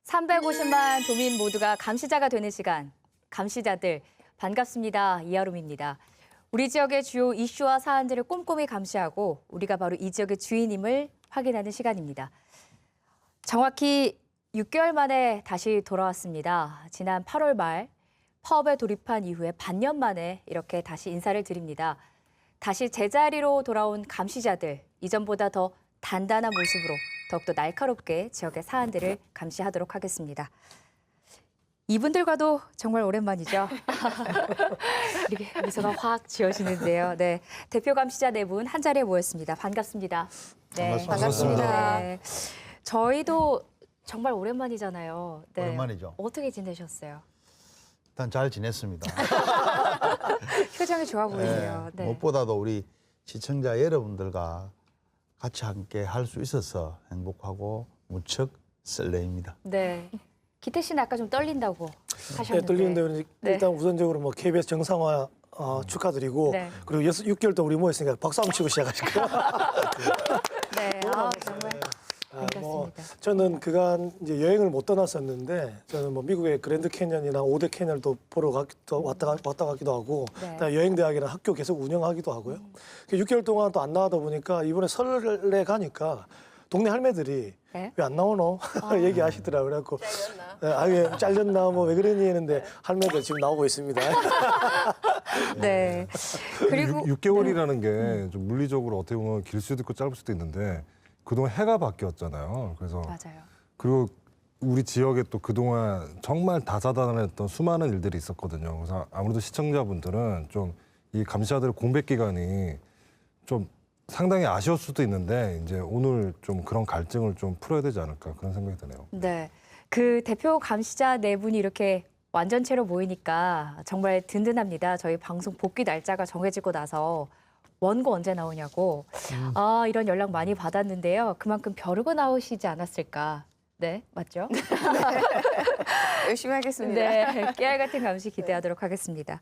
350만 도민 모두가 감시자가 되는 시간. 감시자들, 반갑습니다. 이아롬입니다. 우리 지역의 주요 이슈와 사안들을 꼼꼼히 감시하고 우리가 바로 이 지역의 주인임을 확인하는 시간입니다. 정확히 6개월 만에 다시 돌아왔습니다. 지난 8월 말 파업에 돌입한 이후에 반년 만에 이렇게 다시 인사를 드립니다. 다시 제자리로 돌아온 감시자들, 이전보다 더 단단한 모습으로 더욱더 날카롭게 지역의 사안들을 감시하도록 하겠습니다. 이분들과도 정말 오랜만이죠. 이렇게 미소가 확 지어지는데요. 네, 대표 감시자 네 분 한 자리에 모였습니다. 반갑습니다. 네, 반갑습니다. 네, 저희도 정말 오랜만이잖아요. 네, 오랜만이죠. 어떻게 지내셨어요? 일단 잘 지냈습니다. 표정이 좋아 보이세요. 네. 무엇보다도 우리 시청자 여러분들과 같이 함께 할 수 있어서 행복하고 무척 설레입니다. 네. 기태 씨는 아까 좀 떨린다고 하셨는데. 네, 떨리는데 네. 일단 우선적으로 뭐 KBS 정상화 축하드리고 네. 그리고 6개월 동안 우리 모였으니까 박수 한번 치고 시작하실까요? 네, 정말 반갑습니다. 저는 그간 이제 여행을 못 떠났었는데 저는 뭐 미국의 그랜드 캐년이나 오데 캐년도 보러 왔다 가기도 하고 네. 그다음에 여행 대학이나 학교 계속 운영하기도 하고요. 6개월 동안 또 안 나가다 보니까 이번에 설에 가니까 동네 할매들이 네? 왜 안 나오노? 얘기하시더라고요. 그래갖고 왜 잘렸나 뭐 왜 그러니 했는데 할매들 지금 나오고 있습니다. 네. 그리고 6개월이라는 게 좀 물리적으로 어떻게 보면 길 수도 있고 짧을 수도 있는데 그동안 해가 바뀌었잖아요. 그래서 맞아요. 그리고 우리 지역에 또 그동안 정말 다사다난했던 수많은 일들이 있었거든요. 그래서 아무래도 시청자분들은 좀 이 감시자들의 공백 기간이 좀 상당히 아쉬울 수도 있는데 이제 오늘 좀 그런 갈증을 좀 풀어야 되지 않을까 그런 생각이 드네요. 네. 그 대표 감시자 네 분이 이렇게 완전체로 모이니까 정말 든든합니다. 저희 방송 복귀 날짜가 정해지고 나서 원고 언제 나오냐고 이런 연락 많이 받았는데요. 그만큼 벼르고 나오시지 않았을까. 네, 맞죠? 열심히 하겠습니다. 네, 깨알 같은 감시 기대하도록 하겠습니다.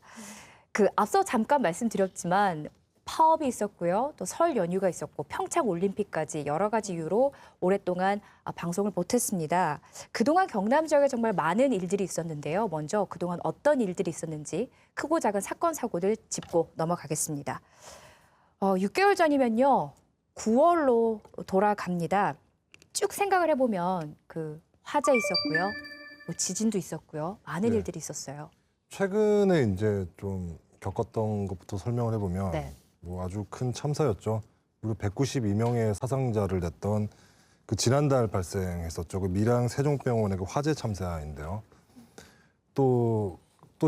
그 앞서 잠깐 말씀드렸지만 파업이 있었고요. 또 설 연휴가 있었고 평창 올림픽까지 여러 가지 이유로 오랫동안 방송을 못했습니다. 그동안 경남 지역에 정말 많은 일들이 있었는데요. 먼저 그동안 어떤 일들이 있었는지 크고 작은 사건 사고들 짚고 넘어가겠습니다. 6개월 전이면요. 9월로 돌아갑니다. 쭉 생각을 해보면 그 화재 있었고요. 뭐 지진도 있었고요. 많은 네. 일들이 있었어요. 최근에 이제 좀 겪었던 것부터 설명을 해보면 네. 뭐 아주 큰 참사였죠. 그리고 192명의 사상자를 냈던 그 지난달 발생했었죠. 그 밀양 세종병원의 그 화재 참사인데요. 또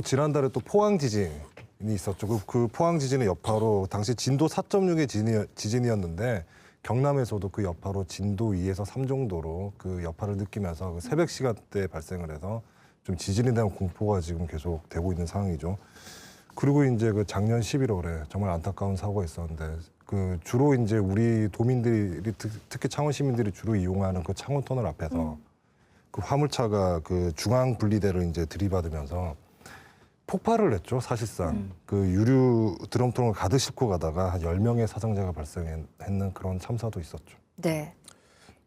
지난달에 또 포항 지진이 있었죠. 그 포항 지진의 여파로 당시 진도 4.6의 지진이었는데 경남에서도 그 여파로 진도 2에서 3 정도로 그 여파를 느끼면서 그 새벽 시간대에 발생을 해서 좀 지진에 대한 공포가 지금 계속 되고 있는 상황이죠. 그리고 이제 그 작년 11월에 정말 안타까운 사고가 있었는데 그 주로 이제 우리 도민들이 특히 창원 시민들이 주로 이용하는 그 창원 터널 앞에서 그 화물차가 그 중앙 분리대를 이제 들이받으면서 폭발을 했죠. 사실상 그 유류 드럼통을 가득 싣고 가다가 한 10명의 사상자가 발생했는 그런 참사도 있었죠. 네.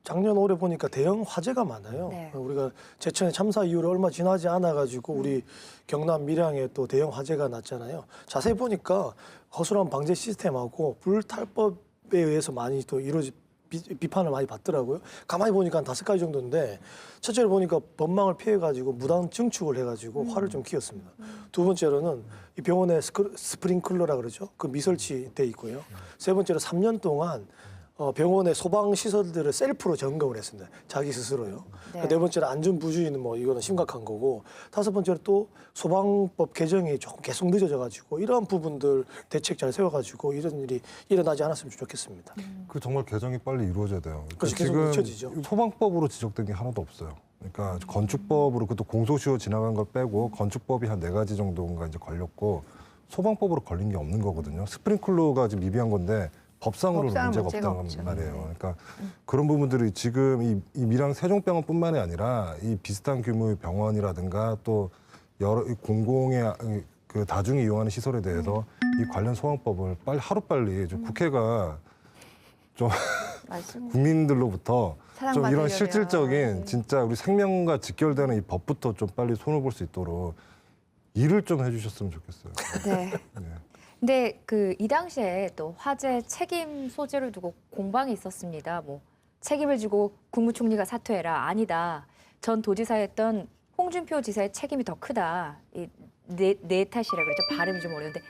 작년 올해 보니까 대형 화재가 많아요. 네. 우리가 제천의 참사 이후로 얼마 지나지 않아가지고 우리 경남 밀양에 또 대형 화재가 났잖아요. 자세히 보니까 허술한 방제 시스템하고 불탈법에 의해서 많이 또 비판을 많이 받더라고요. 가만히 보니까 한 5가지 정도인데 첫째로 보니까 법망을 피해가지고 무단 증축을 해가지고 화를 좀 키웠습니다. 두 번째로는 이 병원에 스프링클러라 그러죠. 그 미설치돼 있고요. 세 번째로 3년 동안 병원의 소방 시설들을 셀프로 점검을 했습니다. 자기 스스로요. 네. 네 번째로 안전 부주의는 뭐 이거는 심각한 거고 다섯 번째로 또 소방법 개정이 조금 계속 늦어져가지고 이러한 부분들 대책 잘 세워가지고 이런 일이 일어나지 않았으면 좋겠습니다. 그 정말 개정이 빨리 이루어져야 돼요. 그렇죠. 계속 늦춰지죠. 소방법으로 지적된 게 하나도 없어요. 그러니까 건축법으로 그것도 공소시효 지나간 걸 빼고 건축법이 한 4가지 정도가 이제 걸렸고 소방법으로 걸린 게 없는 거거든요. 스프링클러가 지금 미비한 건데 법상으로는 문제가 없다는 말이에요. 그러니까 그런 부분들이 지금 이 밀양 세종병원뿐만이 아니라 이 비슷한 규모의 병원이라든가 또 여러 공공의 그 다중이 이용하는 시설에 대해서 이 관련 소방법을 하루빨리 좀 국회가 좀 맞습니다. 국민들로부터 좀 이런 사랑받으려면. 실질적인 진짜 우리 생명과 직결되는 이 법부터 좀 빨리 손을 볼 수 있도록 일을 좀 해주셨으면 좋겠어요. 네. 네. 근데 그 이 당시에 또 화재 책임 소재를 두고 공방이 있었습니다. 뭐 책임을 지고 국무총리가 사퇴해라. 아니다. 전 도지사였던 홍준표 지사의 책임이 더 크다. 내 탓이라 그러죠. 발음이 좀 어려운데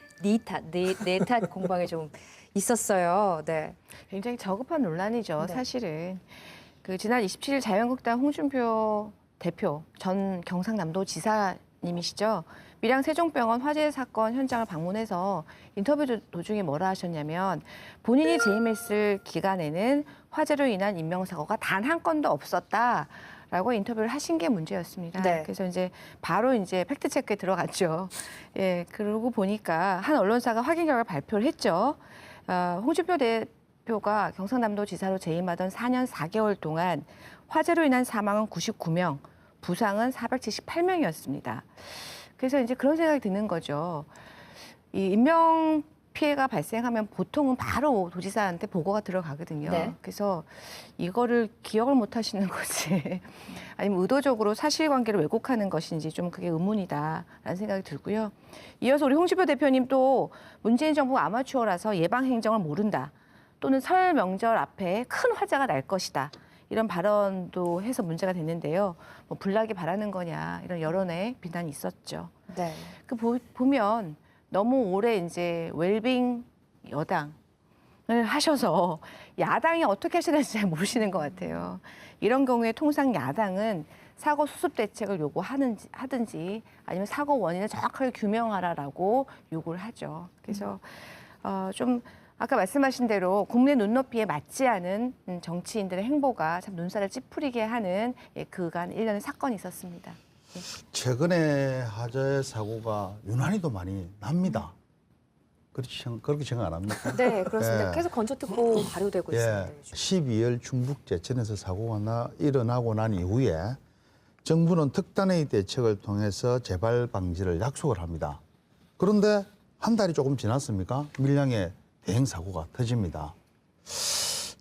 내 탓 공방이 좀 있었어요. 네. 굉장히 저급한 논란이죠. 네. 사실은 그 지난 27일 자유한국당 홍준표 대표 전 경상남도 지사님이시죠. 밀양 세종병원 화재 사건 현장을 방문해서 인터뷰 도중에 뭐라 하셨냐면 본인이 재임했을 기간에는 화재로 인한 인명사고가 단 한 건도 없었다라고 인터뷰를 하신 게 문제였습니다. 네. 그래서 이제 바로 이제 팩트 체크에 들어갔죠. 예, 그러고 보니까 한 언론사가 확인 결과를 발표를 했죠. 홍준표 대표가 경상남도 지사로 재임하던 4년 4개월 동안 화재로 인한 사망은 99명, 부상은 478명이었습니다. 그래서 이제 그런 생각이 드는 거죠. 이 인명 피해가 발생하면 보통은 바로 도지사한테 보고가 들어가거든요. 네. 그래서 이거를 기억을 못 하시는 거지 아니면 의도적으로 사실관계를 왜곡하는 것인지 좀 그게 의문이다라는 생각이 들고요. 이어서 우리 홍준표 대표님 또 문재인 정부 아마추어라서 예방 행정을 모른다. 또는 설 명절 앞에 큰 화재가 날 것이다. 이런 발언도 해서 문제가 됐는데요. 뭐 불나게 바라는 거냐 이런 여론의 비난이 있었죠. 네. 그 보면 너무 오래 이제 웰빙 여당을 하셔서 야당이 어떻게 하셔야 될지 잘 모르시는 것 같아요. 이런 경우에 통상 야당은 사고 수습 대책을 요구하든지 아니면 사고 원인을 정확하게 규명하라라고 요구를 하죠. 그래서 좀 아까 말씀하신 대로 국민의 눈높이에 맞지 않은 정치인들의 행보가 참 눈살을 찌푸리게 하는 그간 일련의 사건이 있었습니다. 최근에 화재 사고가 유난히도 많이 납니다. 그렇게 생각 안 합니까? 네, 그렇습니다. 예. 계속 건조특보 발효되고 있습니다. 예, 요즘. 12월 충북 제천에서 사고가 일어나고 난 이후에 정부는 특단의 대책을 통해서 재발 방지를 약속을 합니다. 그런데 한 달이 조금 지났습니까? 밀양에 대형 사고가 터집니다.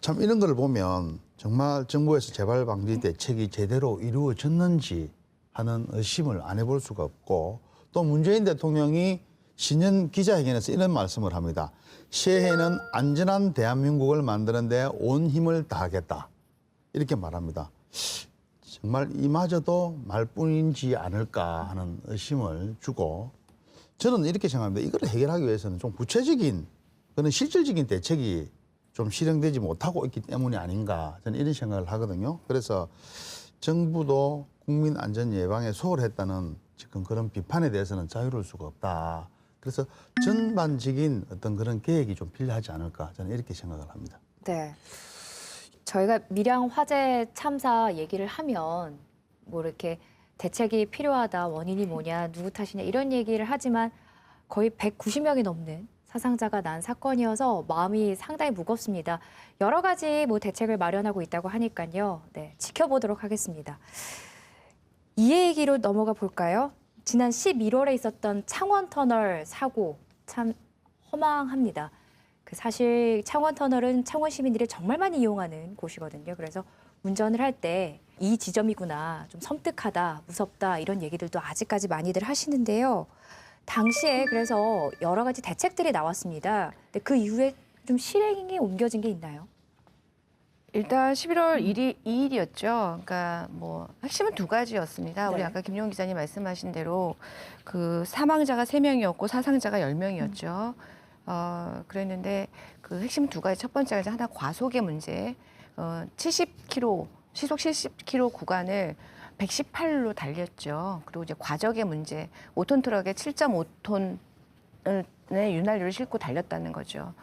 참 이런 걸 보면 정말 정부에서 재발 방지 대책이 제대로 이루어졌는지 하는 의심을 안 해볼 수가 없고, 또 문재인 대통령이 신년 기자회견에서 이런 말씀을 합니다. 새해에는 안전한 대한민국을 만드는 데 온 힘을 다하겠다. 이렇게 말합니다. 정말 이마저도 말뿐인지 않을까 하는 의심을 주고, 저는 이렇게 생각합니다. 이걸 해결하기 위해서는 좀 구체적인, 그런 실질적인 대책이 좀 실행되지 못하고 있기 때문이 아닌가, 저는 이런 생각을 하거든요. 그래서 정부도 국민 안전 예방에 소홀했다는 지금 그런 비판에 대해서는 자유로울 수가 없다. 그래서 전반적인 어떤 그런 계획이 좀 필요하지 않을까, 저는 이렇게 생각을 합니다. 네. 저희가 밀양 화재 참사 얘기를 하면 뭐 이렇게 대책이 필요하다, 원인이 뭐냐, 누구 탓이냐 이런 얘기를 하지만 거의 190명이 넘는 사상자가 난 사건이어서 마음이 상당히 무겁습니다. 여러 가지 뭐 대책을 마련하고 있다고 하니까요. 네, 지켜보도록 하겠습니다. 이 얘기로 넘어가 볼까요? 지난 11월에 있었던 창원터널 사고 참 허망합니다. 사실 창원터널은 창원 시민들이 정말 많이 이용하는 곳이거든요. 그래서 운전을 할 때 이 지점이구나, 좀 섬뜩하다, 무섭다 이런 얘기들도 아직까지 많이들 하시는데요. 당시에 그래서 여러 가지 대책들이 나왔습니다. 근데 그 이후에 좀 실행에 옮겨진 게 있나요? 일단 11월 2일이었죠. 그러니까 뭐 핵심은 두 가지였습니다. 우리 네. 아까 김용 기자님 말씀하신 대로 그 사망자가 3명이었고 사상자가 10명이었죠. 그랬는데 그 핵심 두 가지, 첫 번째가 이제 하나 과속의 문제. 70km 시속 70km 구간을 118로 달렸죠. 그리고 이제 과적의 문제, 5톤 트럭에 7.5톤의 윤활유를 싣고 달렸다는 거죠.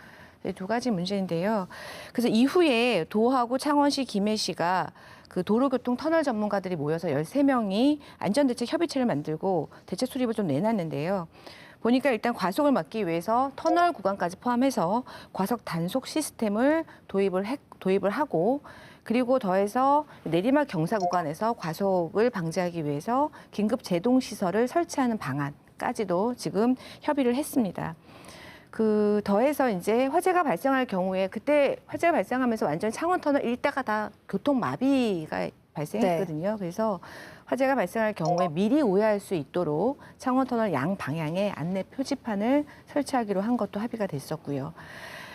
두 가지 문제인데요. 그래서 이후에 도하고 창원시, 김해시가 그 도로교통 터널 전문가들이 모여서 13명이 안전대책 협의체를 만들고 대책 수립을 좀 내놨는데요. 보니까 일단 과속을 막기 위해서 터널 구간까지 포함해서 과속 단속 시스템을 도입을 하고, 그리고 더해서 내리막 경사 구간에서 과속을 방지하기 위해서 긴급 제동 시설을 설치하는 방안까지도 지금 협의를 했습니다. 그 더해서 이제 화재가 발생할 경우에 그때 화재가 발생하면서 완전 창원터널 일대가 다 교통 마비가 발생했거든요. 그래서 화재가 발생할 경우에 미리 우회할 수 있도록 창원터널 양 방향에 안내 표지판을 설치하기로 한 것도 합의가 됐었고요.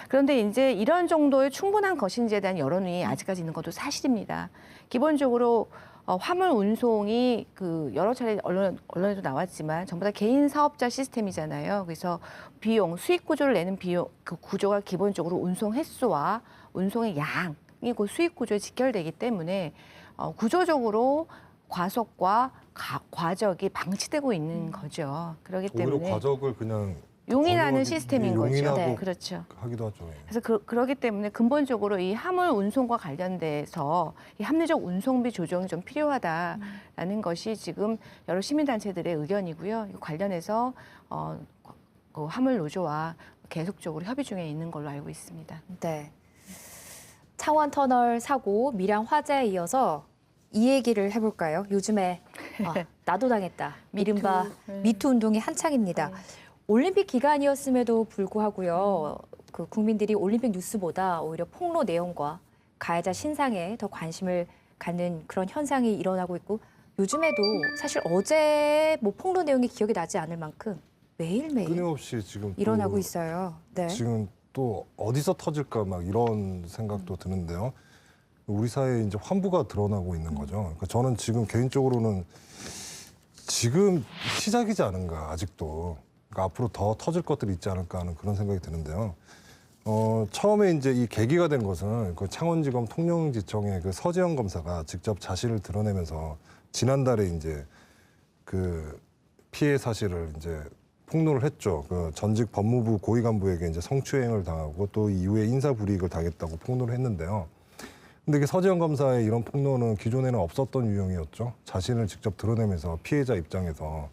그런데 이제 이런 정도의 충분한 것인지에 대한 여론이 아직까지 있는 것도 사실입니다. 기본적으로 화물 운송이 그 여러 차례 언론에도 나왔지만 전부 다 개인 사업자 시스템이잖아요. 그래서 비용, 수익 구조를 내는 비용, 그 구조가 기본적으로 운송 횟수와 운송의 양이 그 수익 구조에 직결되기 때문에 구조적으로 과속과 과적이 방치되고 있는 거죠. 그렇기 오히려 때문에 과적을 그냥 용인하는 거의 시스템인 거죠. 용인하고 네, 그렇죠. 하기도 하죠. 예. 그래서 그렇기 때문에 근본적으로 이 화물 운송과 관련돼서 이 합리적 운송비 조정이 좀 필요하다라는 것이 지금 여러 시민단체들의 의견이고요. 이 관련해서 그 화물 노조와 계속적으로 협의 중에 있는 걸로 알고 있습니다. 네. 창원 터널 사고, 밀양 화재에 이어서 이 얘기를 해볼까요? 요즘에 나도 당했다. 이른바 미투 운동이 한창입니다. 올림픽 기간이었음에도 불구하고요. 그 국민들이 올림픽 뉴스보다 오히려 폭로 내용과 가해자 신상에 더 관심을 갖는 그런 현상이 일어나고 있고 요즘에도 사실 어제 뭐 폭로 내용이 기억이 나지 않을 만큼 매일매일 끊임없이 지금 일어나고 또 있어요. 네. 지금 또 어디서 터질까 막 이런 생각도 드는데요. 우리 사회에 이제 환부가 드러나고 있는 거죠. 그러니까 저는 지금 개인적으로는 지금 시작이지 않은가 아직도. 그러니까 앞으로 더 터질 것들이 있지 않을까 하는 그런 생각이 드는데요. 처음에 이제 이 계기가 된 것은 그 창원지검 통영지청의 그 서재영 검사가 직접 자신을 드러내면서 지난달에 이제 그 피해 사실을 이제 폭로를 했죠. 그 전직 법무부 고위 간부에게 이제 성추행을 당하고 또 이후에 인사불이익을 당했다고 폭로를 했는데요. 근데 이게 서재영 검사의 이런 폭로는 기존에는 없었던 유형이었죠. 자신을 직접 드러내면서 피해자 입장에서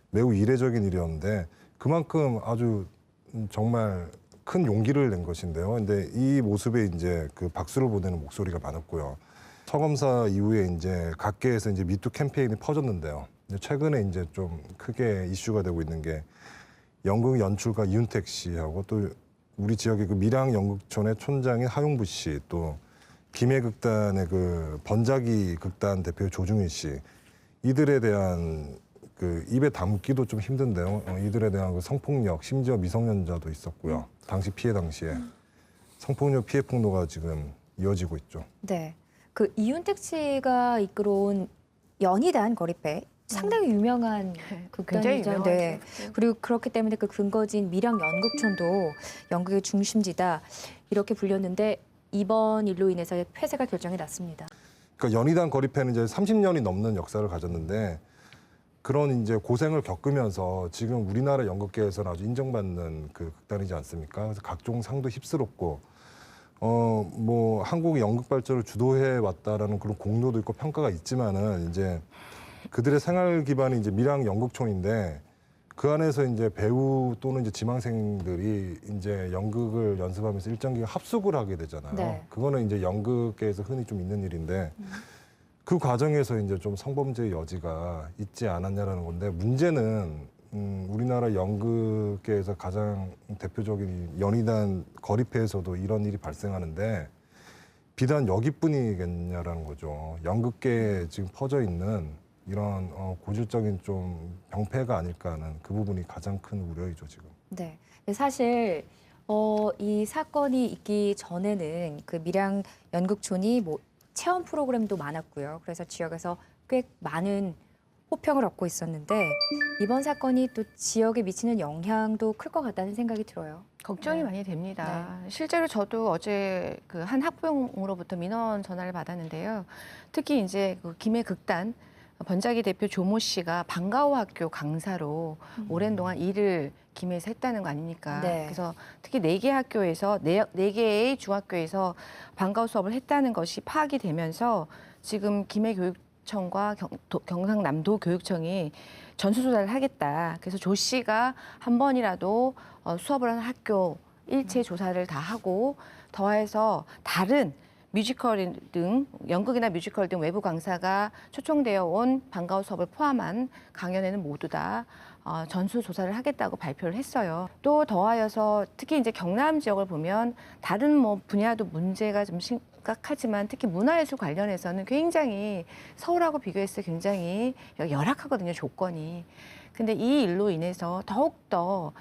매우 이례적인 일이었는데 그만큼 아주 정말 큰 용기를 낸 것인데요. 근데 이 모습에 이제 그 박수를 보내는 목소리가 많았고요. 서 검사 이후에 이제 각계에서 이제 미투 캠페인이 퍼졌는데요. 최근에 이제 좀 크게 이슈가 되고 있는 게 연극 연출가 이윤택 씨하고 또 우리 지역의 그 밀양 연극촌의 촌장인 하용부 씨, 또 김해극단의 그 번자기 극단 대표 조중일 씨, 이들에 대한 그 입에 담기도 좀 힘든데요. 이들에 대한 그 성폭력, 심지어 미성년자도 있었고요. 당시 피해 당시에 성폭력 피해 폭로가 지금 이어지고 있죠. 네. 그 이윤택 씨가 이끌어온 연희단 거리패 상당히 유명한 굉장히 극단이죠. 유명하죠. 네. 그리고 그렇기 때문에 그 근거지인 밀양 연극촌도 연극의 중심지다 이렇게 불렸는데 이번 일로 인해서 폐쇄가 결정이 났습니다. 그러니까 연희단 거리패는 이제 30년이 넘는 역사를 가졌는데 그런 이제 고생을 겪으면서 지금 우리나라 연극계에서는 아주 인정받는 그 극단이지 않습니까? 그래서 각종 상도 휩쓸었고 뭐 한국의 연극 발전을 주도해 왔다라는 그런 공로도 있고 평가가 있지만은 이제 그들의 생활 기반이 이제 밀양 연극촌인데 그 안에서 이제 배우 또는 이제 지망생들이 이제 연극을 연습하면서 일정 기간 합숙을 하게 되잖아요. 네. 그거는 이제 연극계에서 흔히 좀 있는 일인데 그 과정에서 이제 좀 성범죄의 여지가 있지 않았냐라는 건데 문제는 우리나라 연극계에서 가장 대표적인 연희단 거리패에서도 이런 일이 발생하는데 비단 여기뿐이겠냐라는 거죠. 연극계에 지금 퍼져 있는 이런 고질적인 좀 병폐가 아닐까 하는 그 부분이 가장 큰 우려이죠 지금. 네. 사실 이 사건이 있기 전에는 그 밀양 연극촌이 뭐 체험 프로그램도 많았고요. 그래서 지역에서 꽤 많은 호평을 얻고 있었는데 이번 사건이 또 지역에 미치는 영향도 클 것 같다는 생각이 들어요. 걱정이 네. 많이 됩니다. 실제로 저도 어제 그 한 학부형으로부터 민원 전화를 받았는데요. 특히 이제 그 김해 극단 번자기 대표 조모 씨가 방과후 학교 강사로 오랜 동안 일을 김해에서 했다는 거 아닙니까? 네. 그래서 특히 4개 학교에서 네 개의 중학교에서 방과후 수업을 했다는 것이 파악이 되면서 지금 김해교육청과 경상남도 교육청이 전수조사를 하겠다. 그래서 조 씨가 한 번이라도 수업을 하는 학교 일체 조사를 다 하고 더해서 다른 뮤지컬 등 연극이나 뮤지컬 등 외부 강사가 초청되어 온 방과후 수업을 포함한 강연에는 모두 다 전수 조사를 하겠다고 발표를 했어요. 또 더하여서 특히 이제 경남 지역을 보면 다른 뭐 분야도 문제가 좀 심각하지만 특히 문화예술 관련해서는 굉장히 서울하고 비교했을 때 굉장히 열악하거든요, 조건이. 근데 이 일로 인해서 더욱더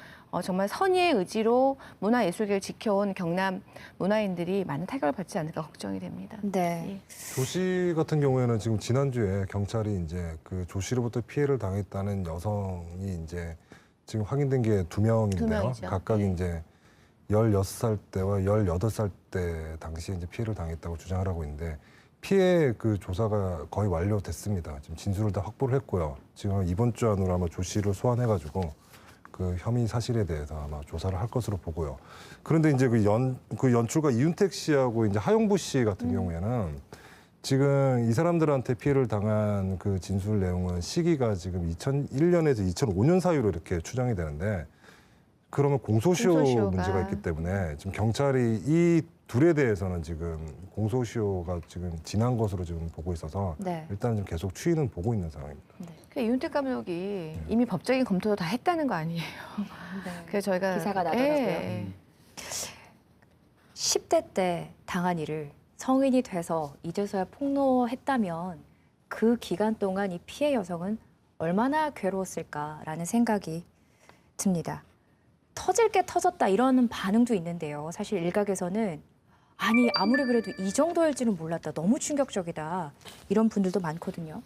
정말 선의의 의지로 문화예술계를 지켜온 경남 문화인들이 많은 타격을 받지 않을까 걱정이 됩니다. 네. 조씨 같은 경우에는 지금 지난주에 경찰이 이제 그 조씨로부터 피해를 당했다는 여성이 이제 지금 확인된 게 두 두 명인데요. 명이죠. 각각 네. 이제 16살 때와 18살 때 당시에 이제 피해를 당했다고 주장을 하고 있는데 피해 그 조사가 거의 완료됐습니다. 지금 진술을 다 확보를 했고요. 지금 이번 주 안으로 아마 조 씨를 소환해가지고 그 혐의 사실에 대해서 아마 조사를 할 것으로 보고요. 그런데 이제 그 연출가 이윤택 씨하고 이제 하용부 씨 같은 경우에는 지금 이 사람들한테 피해를 당한 그 진술 내용은 시기가 지금 2001년에서 2005년 사이로 이렇게 추정이 되는데 그러면 공소시효 공소시효가. 문제가 있기 때문에 지금 경찰이 이 둘에 대해서는 지금 공소시효가 지금 지난 것으로 지금 보고 있어서 네. 일단 좀 계속 추이는 보고 있는 상황입니다. 그 이윤택 감독이 이미 법적인 검토도 다 했다는 거 아니에요? 네. 그래서 저희가 기사가 나더라고요. 예. 10대 때 당한 일을 성인이 돼서 이제서야 폭로했다면 그 기간 동안 이 피해 여성은 얼마나 괴로웠을까라는 생각이 듭니다. 터질 게 터졌다 이런 반응도 있는데요. 사실 일각에서는 아니 아무리 그래도 이 정도일지는 몰랐다. 너무 충격적이다. 이런 분들도 많거든요.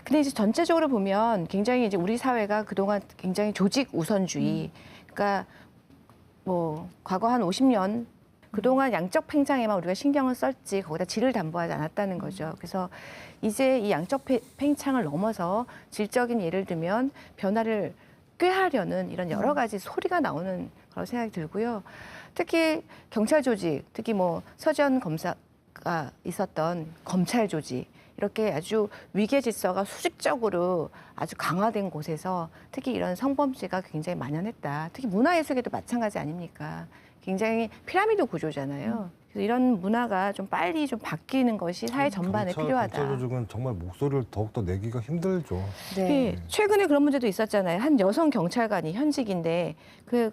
근데 이제 전체적으로 보면 굉장히 이제 우리 사회가 그동안 굉장히 조직 우선주의, 그러니까 뭐 과거 한 50년 그동안 양적 팽창에만 우리가 신경을 썼지 거기다 질을 담보하지 않았다는 거죠. 그래서 이제 이 양적 팽창을 넘어서 질적인 예를 들면 변화를 꾀하려는 이런 여러 가지 소리가 나오는 그런 생각이 들고요. 특히 경찰 조직, 특히 뭐 서지현 검사가 있었던 검찰 조직, 이렇게 아주 위계 질서가 수직적으로 아주 강화된 곳에서 특히 이런 성범죄가 굉장히 만연했다. 특히 문화예술계도 마찬가지 아닙니까? 굉장히 피라미드 구조잖아요. 그래서 이런 문화가 좀 빨리 좀 바뀌는 것이 사회 전반에 필요하다. 경찰 조직은 정말 목소리를 더욱더 내기가 힘들죠. 예, 최근에 그런 문제도 있었잖아요. 한 여성 경찰관이 현직인데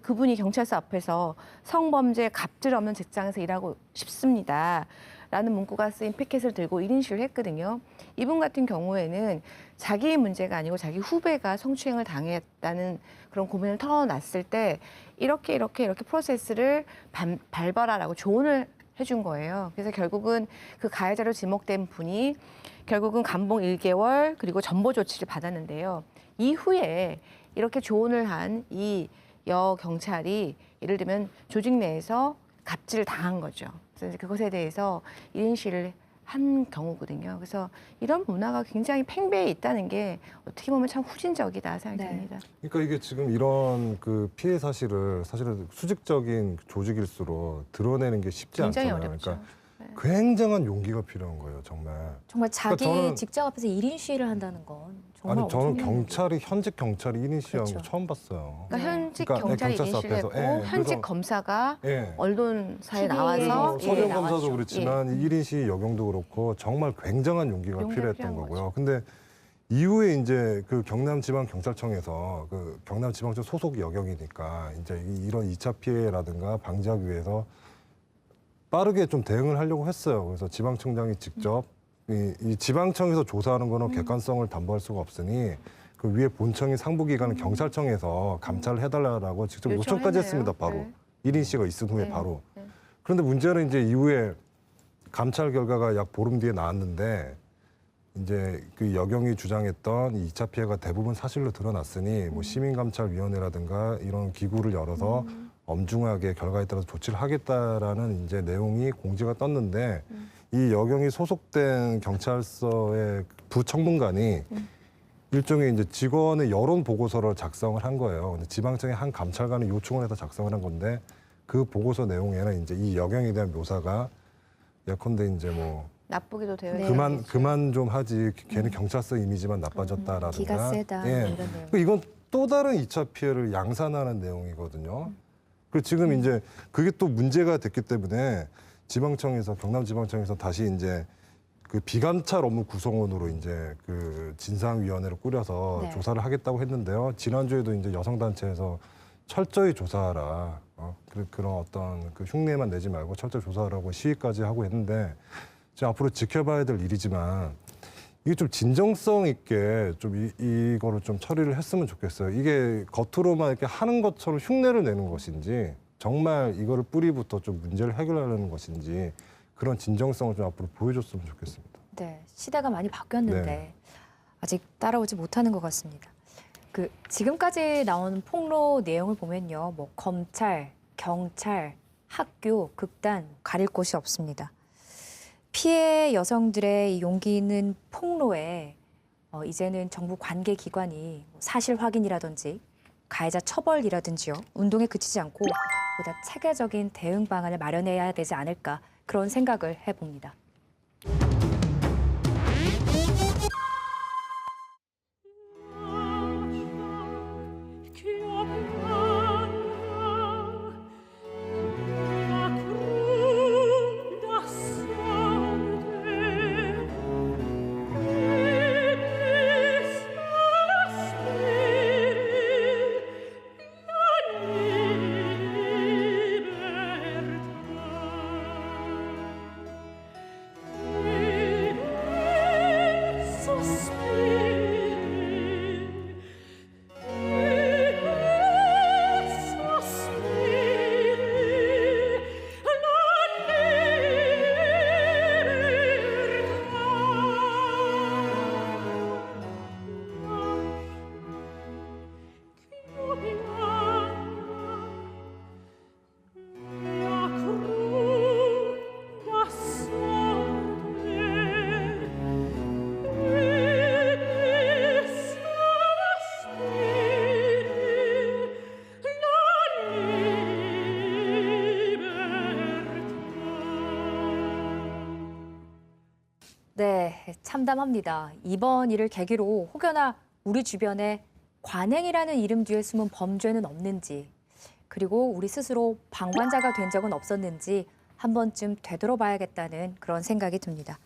그분이 경찰서 앞에서 성범죄 갑질 없는 직장에서 일하고 싶습니다. 라는 문구가 쓰인 패킷을 들고 1인 시위를 했거든요. 이분 같은 경우에는 자기의 문제가 아니고 자기 후배가 성추행을 당했다는 그런 고민을 털어놨을 때 이렇게 프로세스를 밟아라라고 조언을 해준 거예요. 그래서 결국은 그 가해자로 지목된 분이 결국은 감봉 1개월 그리고 전보 조치를 받았는데요. 이후에 이렇게 조언을 한 이 여경찰이 예를 들면 조직 내에서 갑질을 당한 거죠. 그래서 이제 그것에 대해서 1인 시위를 한 경우거든요. 그래서 이런 문화가 굉장히 팽배해 있다는 게 어떻게 보면 참 후진적이다 생각이 네. 듭니다. 그러니까 이게 지금 이런 그 피해 사실을 사실은 수직적인 조직일수록 드러내는 게 쉽지 굉장히 않잖아요. 어렵죠. 그러니까 굉장한 용기가 필요한 거예요, 정말. 정말 자기 저는- 직장 앞에서 1인 시위를 한다는 건 정말 아니 저는 엄청난 현직 경찰이 1인 시위한 거 그렇죠. 처음 봤어요. 그러니까 현직 그러니까, 경찰이 경찰서 1인 시위를 앞에서, 했고 예, 현직 그래서- 검사가 예. 언론사에 TV에 나와서 그래서 서련 나왔죠. 검사도 그렇지만 이 1인 시위 여경도 그렇고 정말 굉장한 용기가 용기가 필요했던 필요한 거고요. 근데 이후에 이제 그 경남지방경찰청에서 그 경남지방청 소속 여경이니까 이제 이런 2차 피해라든가 방지하기 위해서 빠르게 좀 대응을 하려고 했어요. 그래서 지방청장이 직접 이 지방청에서 조사하는 거는 객관성을 담보할 수가 없으니 그 위에 본청인 상부기관은 경찰청에서 감찰을 해달라고 직접 요청까지 요청했네요. 했습니다. 바로 네. 1인 씨가 있은 후에 네. 바로. 네. 그런데 문제는 이제 이후에 감찰 결과가 약 보름 뒤에 나왔는데 이제 그 여경이 주장했던 이 2차 피해가 대부분 사실로 드러났으니 뭐 시민감찰위원회라든가 이런 기구를 열어서 엄중하게 결과에 따라서 조치를 하겠다라는 이제 내용이 공지가 떴는데 이 여경이 소속된 경찰서의 부청문관이 일종의 이제 직원의 여론 보고서를 작성을 한 거예요. 근데 지방청의 한 감찰관이 요청을 해서 작성을 한 건데 그 보고서 내용에는 이제 이 여경에 대한 묘사가 예컨대 이제 뭐 나쁘기도 되어 네. 있어요. 그만 좀 하지 괜히 경찰서 이미지만 나빠졌다라든가 기가 세다 뭐 예. 이런 내용. 이건 또 다른 2차 피해를 양산하는 내용이거든요. 그 지금 이제 그게 또 문제가 됐기 때문에 지방청에서 경남지방청에서 다시 이제 그 비감찰 업무 구성원으로 이제 그 진상위원회를 꾸려서 네. 조사를 하겠다고 했는데요. 지난주에도 이제 여성단체에서 철저히 조사하라. 그런 어떤 그 흉내만 내지 말고 철저히 조사하라고 시위까지 하고 했는데 지금 앞으로 지켜봐야 될 일이지만 이게 좀 진정성 있게 좀 이거를 좀 처리를 했으면 좋겠어요. 이게 겉으로만 이렇게 하는 것처럼 흉내를 내는 것인지 정말 이거를 뿌리부터 좀 문제를 해결하려는 것인지 그런 진정성을 좀 앞으로 보여줬으면 좋겠습니다. 네, 시대가 많이 바뀌었는데 네. 아직 따라오지 못하는 것 같습니다. 그 지금까지 나온 폭로 내용을 보면요, 뭐 검찰, 경찰, 학교, 극단 가릴 곳이 없습니다. 피해 여성들의 이 용기 있는 폭로에 이제는 정부 관계 기관이 사실 확인이라든지 가해자 처벌이라든지요, 운동에 그치지 않고 보다 체계적인 대응 방안을 마련해야 되지 않을까 그런 생각을 해봅니다. 네, 참담합니다. 이번 일을 계기로 혹여나 우리 주변에 관행이라는 이름 뒤에 숨은 범죄는 없는지, 그리고 우리 스스로 방관자가 된 적은 없었는지 한 번쯤 되돌아봐야겠다는 그런 생각이 듭니다.